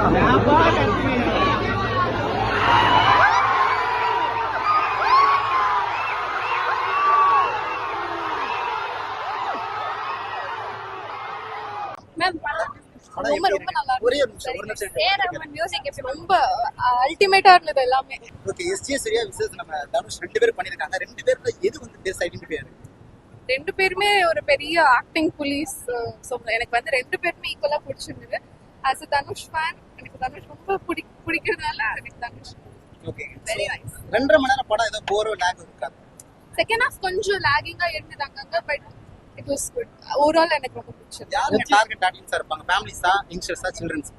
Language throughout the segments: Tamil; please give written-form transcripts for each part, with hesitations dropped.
ரொம்ப ரொம்ப நல்லா இருக்கு. ஏஆர் மியூசிக் ரொம்ப அல்டிமேட்டா இருந்தது எல்லாமே. ஓகே, எஸ்ஜே சூர்யா விசஸ் நம்ம தனுஷ் ரெண்டு பேரும் பண்ணிருக்காங்க. ரெண்டு பேர்ல எது வந்து பெஸ்ட் ஐடென்டிஃபை ஆகுது? ரெண்டு பேருமே ஒரு பெரிய ஆக்டிங் புலிஸ். எனக்கு வந்து ரெண்டு பேருமே ஈக்குவலா பிடிச்சிருந்தது. ஆஸ் அ தனுஷ் ஃபேன் எனக்கு தனுஷ் ரொம்ப பிடிக்கிறதுனால எனக்கு தனுஷ். Okay, very nice. 2.5 மணி நேரம் படம் ஏதோ போரோ லாக் இருக்கா? செகண்ட் ஹாஃப் கொஞ்சம் லாகிங்கா இருந்தது அங்கங்க. But it was good. Overall எனக்கு ரொம்ப பிடிச்சது. யாரு டார்கெட் ஆடியன்ஸா இருப்பாங்க? ஃபேமிலிஸா, யங்ஸ்டர்ஸா, சில்ட்ரன்ஸ்?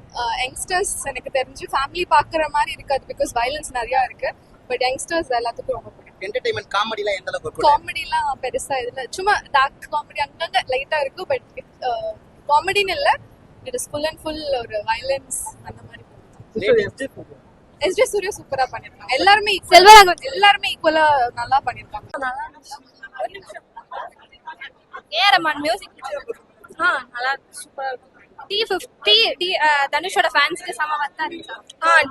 யங்ஸ்டர்ஸ் எனக்கு தெரிஞ்சு ஃபேமிலி பாக்குற மாதிரி இருக்காது. பிகாஸ் வயலன்ஸ் நிறைய இருக்கு. பட் யங்ஸ்டர்ஸ் எல்லாத்துக்கும் ரொம்ப பிடிக்கும். என்டர்டெயின்மெண்ட் காமெடிலாம் எந்த அளவுக்கு? காமெடிலாம் பெருசா இதுல சும்மா டார்க் காமெடி அங்கங்க லைட்டா இருக்கு. பட் காமெடின்னு இல்ல, it is full and full ஒரு வயலன்ஸ் அந்த மாதிரி. எஸ்ஜே சூர்யா சூப்பரா பண்ணிருக்காங்க. எல்லாருமே செல்வராகவன் எல்லாருமே ஈக்குவலா நல்லா பண்ணிருக்காங்க. ஏஆர் மியூசிக் நல்லா சூப்பரா இருக்கும். டி50 தனுஷோட ஃபேன்ஸ்க்கு செம வர்த்தா இருந்துச்சு.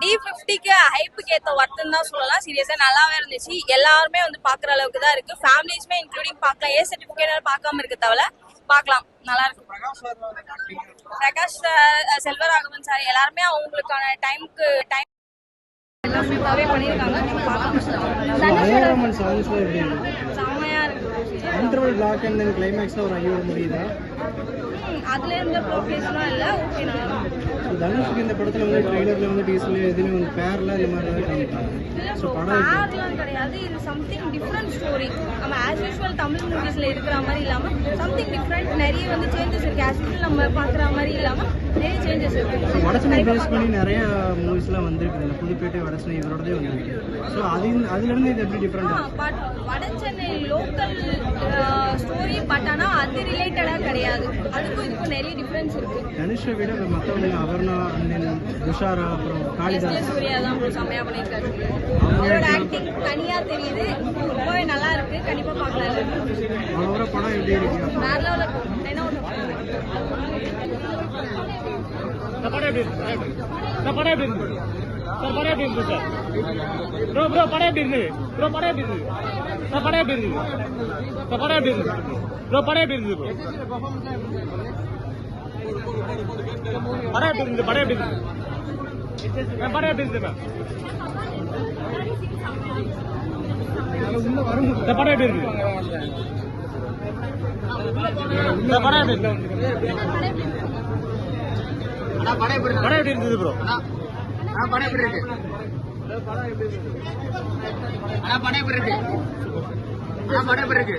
டி50க்கு ஹைப்புக்கு ஏற்ற வர்த்தம் தான் சொல்லலாம். சீரியஸா நல்லாவே இருந்துச்சு. எல்லாருமே வந்து பாக்குற அளவுக்கு தான் இருக்கு. ஃபேமிலிஸ்மே இன்க்ளூடிங் பார்க்கலாம். ஏ சர்டிபிகேட் பார்க்காம இருக்க தவிர பார்க்கலாம். நல்லா இருக்கு. பிரகாஷ் செல்வராகவன் சார் எல்லாருமே அவங்களுக்கான டைம் எல்லாமே பண்ணிருக்காங்க. செம்மையா இருக்கு. இன்டர்வல் பிளாக் அண்ட் தென் கிளைமாக்ஸ்ல ஒரு ஐயோ முடியுதா? அதுல இருந்த ப்ரோக்ரஸ்லாம் இல்ல. ஓகே, நல்லா தனுஷுக்கு இந்த படத்துல வந்து ட்ரெய்லர்ல வந்து டீசல் எதுவுமே வந்து பேர்ல இந்த மாதிரி தான் காமிப்பாங்க. ஸோ பேர்லாம் கிடையாது. இது சம்திங் டிஃப்ரெண்ட் ஸ்டோரி. நம்ம ஆஸ் யூஸ்வல் தமிழ் மூவிஸ்ல இருக்கிற மாதிரி இல்லாம சம்திங் டிஃப்ரெண்ட். நிறைய வந்து சேஞ்சஸ் இருக்கு. ஆஸ் யூஸ்வல் நம்ம பாக்குற மாதிரி இல்லாம நிறைய சேஞ்சஸ் இருக்கு. வடசனை பேஸ் பண்ணி நிறைய மூவிஸ்லாம் வந்திருக்கு. புதுப்பேட்டை வடசனை இவரோடதே வந்திருக்கு. ஸோ அதுல இருந்து இது எப்படி different? But Vadachennai local story. But ஆனா அது ரிலேட்டடா கிடையாது. அதுக்கும் இதுக்கும் நிறைய டிஃபரன்ஸ் இருக்கு. தனுஷை விட மற்றவங்க அவர்னா, துஷாரா, அப்புறம் காளிதாஸ், சூர்யா தான் செம்மையா பண்ணிருக்காரு. அவரோட ஆக்டிங் தனியா தெரியுது. ரொம்பவே நல்லா இருக்கு. கண்டிப்பா பார்க்கலாம். அவரோட படம் எப்படி இருக்கு? வேற லெவல்ல இருக்கு. படம் எப்படி இருக்கு சார்? படம் எப்படி இருக்கு சார்? ப்ரோ படம் எப்படி இருக்கு? ப்ரோ படம் எப்படி இருக்கு? சார் படம் எப்படி இருக்கு? சார் படம் எப்படி இருக்கு? ப்ரோ படம் எப்படி இருக்கு? படம் எப்படி இருக்கு? படம் எப்படி இருக்கு? படம் எப்படி இருக்கு? படம் எப்படி இருக்கு? படம் எப்படி இருக்கு? படம் எப்படி இருந்தது ப்ரோ? படம் எப்படி இருக்கு? படம் எப்படி இருக்கு? படம் எப்படி இருக்கு?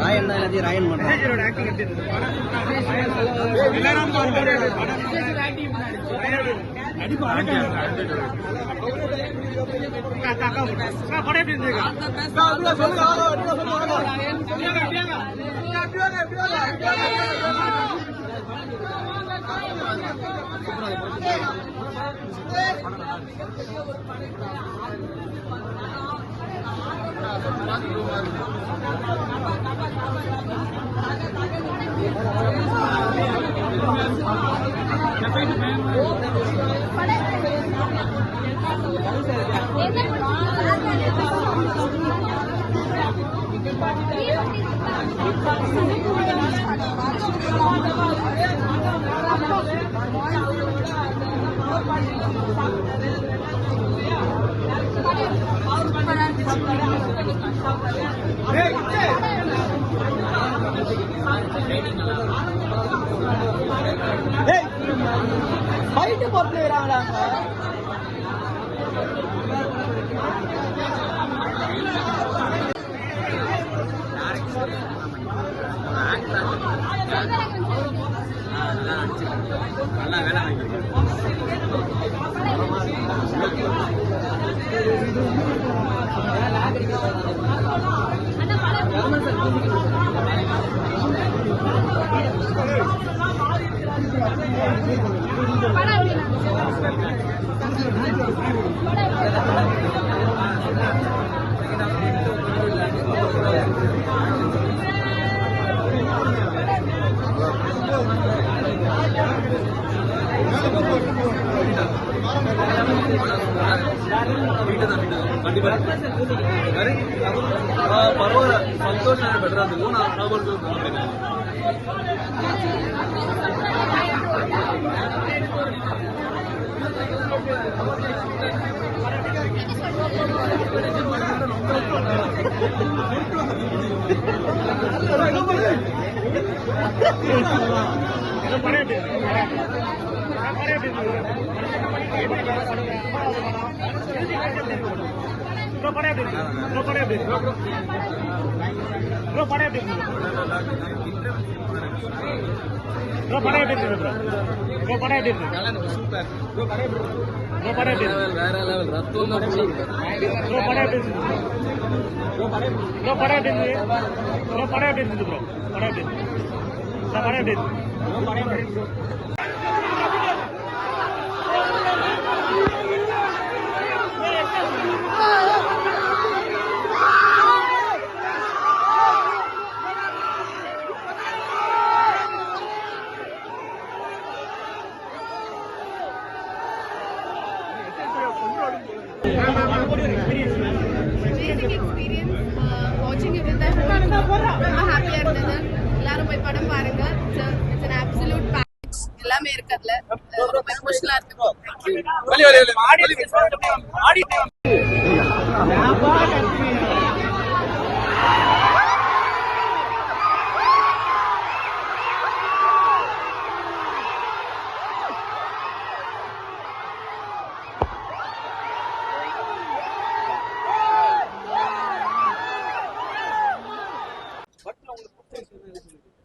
ராயன் தான் எல்லாத்தையும் ராயன் பண்றான். ஃபைட் போட்டுறாங்களா? நல்லா பரவாயில்ல சந்தோஷம் பெட்டரா இருக்கும் நான் வேற லெவல் ரத்தம் Amazing experience. Watching it with them. ரொம்ப ஹாப்பியா இருந்தது. எல்லாரும் போய் படம் பாருங்க. It's an absolute package. எல்லாமே இருக்கு அதுல. ரொம்ப எமோஷனலா இருக்கு.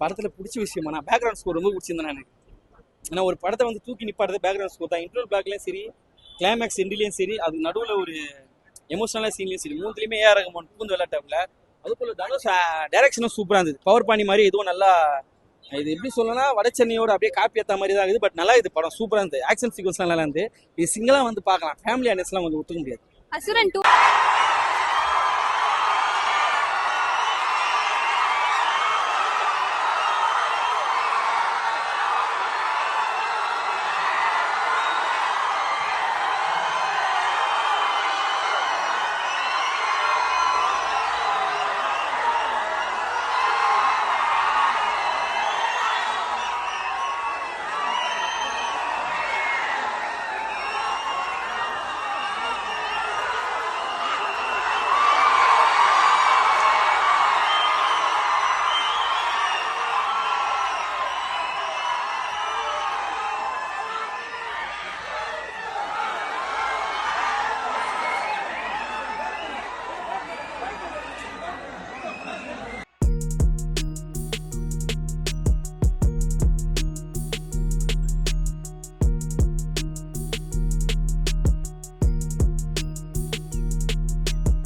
படத்துல பிடிச்ச விஷயமா பேக்ரவுண்ட் ஸ்கோர் ரொம்ப பிடிச்சிருந்தேன் எனக்கு. ஏன்னா ஒரு படத்தை வந்து தூக்கி நிப்பாடுறது பேக்ரவுண்ட் ஸ்கோர் தான். இன்ட்ரோல் பிளாக்லயும் சரி, கிளைமேக்ஸ் எண்ட்லயும் சரி, அது நடுவில் ஒரு எமோஷனலான சீன்லயும் சரி, மூணுலையுமே ஏஆர் ரஹ்மான் பூந்து விளையாட்டாப்ல. அதுபோல தனுஷ் டைரக்ஷனும் சூப்பரா இருந்தது. பவர் பாணி மாதிரி எதுவும் நல்லா, இது எப்படி சொல்லணும்னா வட சென்னையோட அப்படியே காப்பி ஏற்ற மாதிரி தான் இருக்குது. பட் நல்லா இது படம் சூப்பரா இருந்தது. ஆக்ஷன் சீக்வன்ஸ்லாம் நல்லா இருந்து. இது சிங்கிளா வந்து பார்க்கலாம். ஃபேமிலி ஆனஸ்லாம் கொஞ்சம் ஒத்துக்க முடியாது. அசுரன் 2